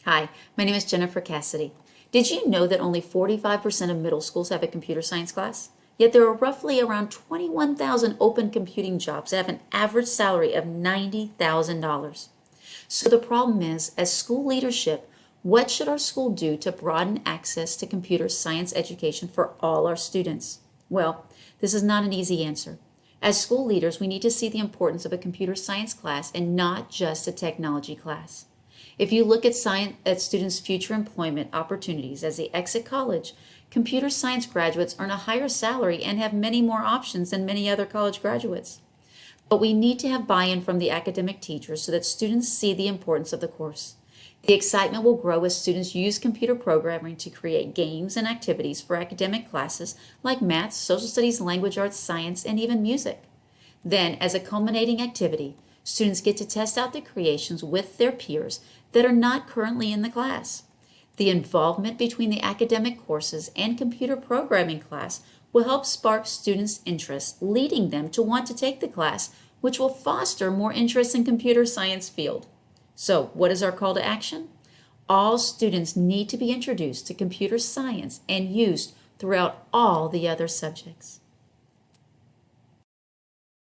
Hi, my name is Jennifer Cassidy. Did you know that only 45% of middle schools have a computer science class? Yet there are roughly around 21,000 open computing jobs that have an average salary of $90,000. So the problem is, as school leadership, what should our school do to broaden access to computer science education for all our students? Well, this is not an easy answer. As school leaders, we need to see the importance of a computer science class and not just a technology class. If you look at students' future employment opportunities as they exit college, computer science graduates earn a higher salary and have many more options than many other college graduates. But we need to have buy-in from the academic teachers so that students see the importance of the course. The excitement will grow as students use computer programming to create games and activities for academic classes like math, social studies, language arts, science, and even music. Then, as a culminating activity, students get to test out the creations with their peers that are not currently in the class. The involvement between the academic courses and computer programming class will help spark students' interest, leading them to want to take the class, which will foster more interest in computer science field. So, what is our call to action? All students need to be introduced to computer science and used throughout all the other subjects.